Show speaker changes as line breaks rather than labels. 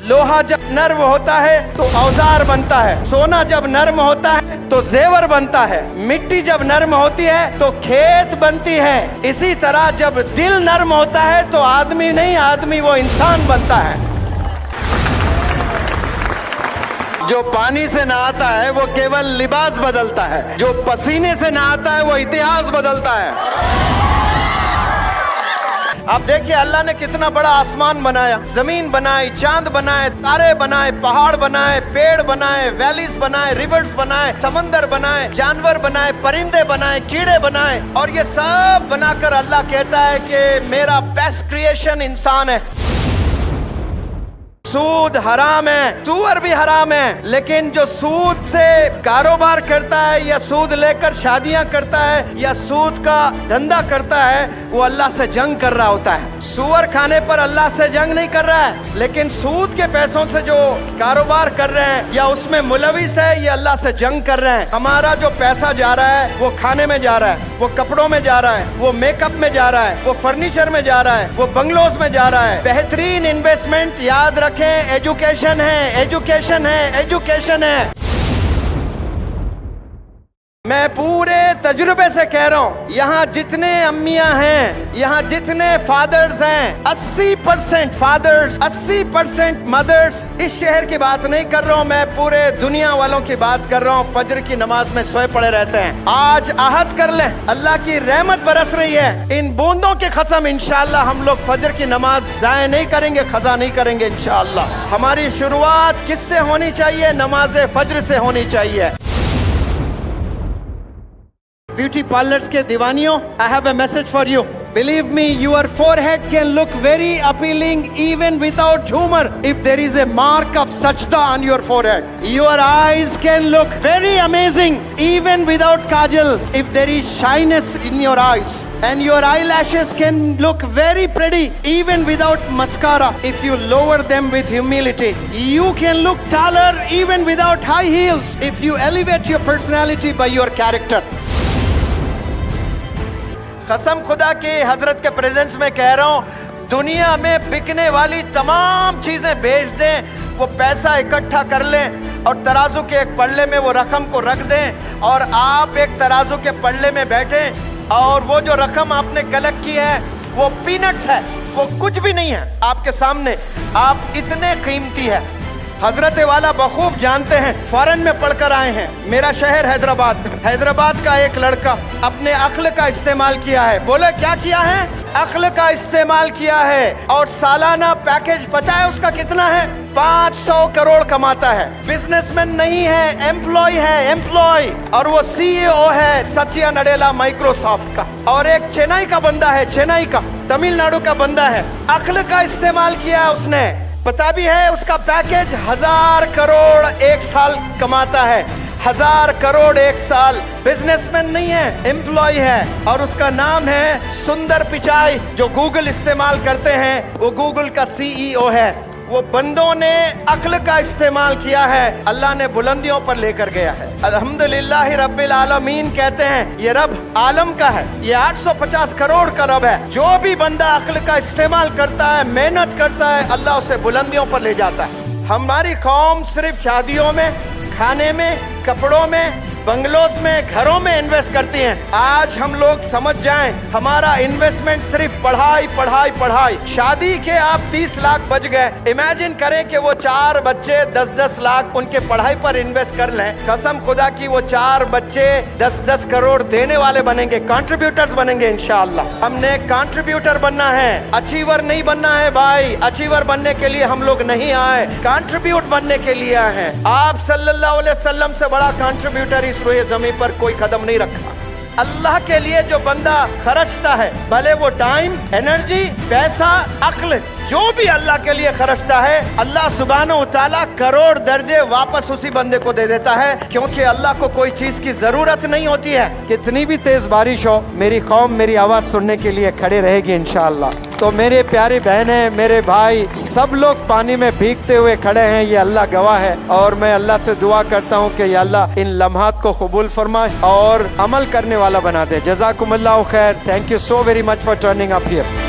लोहा जब नर्म होता है तो औजार बनता है, सोना जब नर्म होता है तो जेवर बनता है, मिट्टी जब नर्म होती है तो खेत बनती है। इसी तरह जब दिल नर्म होता है तो आदमी नहीं, आदमी वो इंसान बनता है। जो पानी से नहाता है वो केवल लिबास बदलता है, जो पसीने से नहाता है वो इतिहास बदलता है। आप देखिए अल्लाह ने कितना बड़ा आसमान बनाया, जमीन बनाई, चांद बनाए, तारे बनाए, पहाड़ बनाए, पेड़ बनाए, वैलीज बनाए, रिवर्स बनाए, समंदर बनाए, जानवर बनाए, परिंदे बनाए, कीड़े बनाए, और ये सब बनाकर अल्लाह कहता है कि मेरा बेस्ट क्रिएशन इंसान है। सूद हराम है, सूअर भी हराम है, लेकिन जो सूद से कारोबार करता है या सूद लेकर शादियां करता है या सूद का धंधा करता है वो अल्लाह से जंग कर रहा होता है। सूअर खाने पर अल्लाह से जंग नहीं कर रहा है, लेकिन सूद के पैसों से जो कारोबार कर रहे हैं या उसमें मुलविस है ये अल्लाह से जंग कर रहे हैं। हमारा जो पैसा जा रहा है वो खाने में जा रहा है, वो कपड़ों में जा रहा है, वो मेकअप में जा रहा है, वो फर्नीचर में जा रहा है, वो बंगलोज में जा रहा है। बेहतरीन इन्वेस्टमेंट याद रखें एजुकेशन है, एजुकेशन है, एजुकेशन है। मैं पूरे तजुर्बे से कह रहा हूँ, यहाँ जितने अम्मियाँ हैं, यहाँ जितने फादर्स हैं, 80% फादर्स, 80% मदर्स, इस शहर की बात नहीं कर रहा हूँ, मैं पूरे दुनिया वालों की बात कर रहा हूँ, फजर की नमाज में सोए पड़े रहते हैं। आज आहद कर लें, अल्लाह की रहमत बरस रही है, इन बूंदों की कसम इंशाअल्लाह हम लोग फजर की नमाज जाया नहीं करेंगे, खजा नहीं करेंगे इंशाअल्लाह। हमारी शुरुआत किससे होनी चाहिए? नमाज फजर से होनी चाहिए। ब्यूटी पार्लर्स के दीवानियों, I have a message for you. Believe me, your forehead can look very appealing even without humor if there is a mark of sajda on your forehead. Your eyes can look very amazing even without kajal if there is shyness in your eyes. And your eyelashes can look very pretty even without mascara if you lower them with humility. You can look taller even without high heels if you elevate your personality by your character. कसम खुदा की हजरत के presence में कह रहा हूँ, दुनिया में बिकने वाली तमाम चीजें बेच दें, वो पैसा इकट्ठा कर लें और तराजू के एक पल्ले में वो रकम को रख दें और आप एक तराजू के पल्ले में बैठें और वो जो रकम आपने कलेक्ट की है वो पीनट्स है, वो कुछ भी नहीं है आपके सामने। आप इतने कीमती है। हजरत वाला बखूब जानते हैं, फॉरेन में पढ़कर आए हैं। मेरा शहर हैदराबाद, हैदराबाद का एक लड़का अपने अक्ल का इस्तेमाल किया है। बोले क्या किया है? अक्ल का इस्तेमाल किया है और सालाना पैकेज पता है उसका कितना है? 500 करोड़ कमाता है। बिजनेसमैन नहीं है, एम्प्लॉय है, एम्प्लॉय, और वो CEO है सत्या नडेला माइक्रोसॉफ्ट का। और एक चेन्नई का बंदा है, चेन्नई का, तमिलनाडु का बंदा है। अक्ल का इस्तेमाल किया है उसने, पता भी है उसका पैकेज 1000 करोड़ एक साल कमाता है। 1000 करोड़ एक साल। बिजनेसमैन नहीं है, एम्प्लॉय है और उसका नाम है सुंदर पिचाई। जो गूगल इस्तेमाल करते हैं वो गूगल का CEO है। वो बंदों ने अक्ल का इस्तेमाल किया है, अल्लाह ने बुलंदियों पर लेकर गया है। अल्हम्दुलिल्लाह रब्बिल आलमीन कहते हैं ये रब आलम का है, ये 850 करोड़ का रब है। जो भी बंदा अक्ल का इस्तेमाल करता है, मेहनत करता है, अल्लाह उसे बुलंदियों पर ले जाता है। हमारी कौम सिर्फ शादियों में, खाने में, कपड़ों में, बंगलोज में, घरों में इन्वेस्ट करती हैं। आज हम लोग समझ जाएं, हमारा इन्वेस्टमेंट सिर्फ पढ़ाई पढ़ाई पढ़ाई। शादी के आप 30 लाख बच गए, इमेजिन करें कि वो 4 बच्चे 10-10 लाख उनके पढ़ाई पर इन्वेस्ट कर लें। कसम खुदा की वो 4 बच्चे 10-10 करोड़ देने वाले बनेंगे, कंट्रीब्यूटर्स बनेंगे इंशाअल्लाह। हमने कंट्रीब्यूटर बनना है, अचीवर नहीं बनना है भाई। अचीवर बनने के लिए हम लोग नहीं आए, कंट्रीब्यूट बनने के लिए आए हैं। आप सल्लल्लाहु अलैहि वसल्लम से बड़ा कंट्रीब्यूटर इस रोए ज़मीन पर कोई कदम नहीं रखा। अल्लाह के लिए जो बंदा खर्चता है, भले वो टाइम, एनर्जी, पैसा, अक्ल, जो भी अल्लाह के लिए खर्चता है, अल्लाह सुब्हानहू तआला करोड़ दर्जे वापस उसी बंदे को दे देता है, क्योंकि अल्लाह को कोई चीज की जरूरत नहीं होती है। कितनी भी तेज बारिश हो, मेरी कौम मेरी आवाज सुनने के लिए खड़े रहेगी इंशाअल्लाह। तो मेरे प्यारे बहनें, मेरे भाई, सब लोग पानी में भीगते हुए खड़े हैं, ये अल्लाह गवाह है। और मैं अल्लाह से दुआ करता हूँ कि या अल्लाह इन लम्हात को कबूल फरमाए और अमल करने वाला बना दे। जज़ाकुमुल्लाहु खैर। Thank you so very much for turning up here.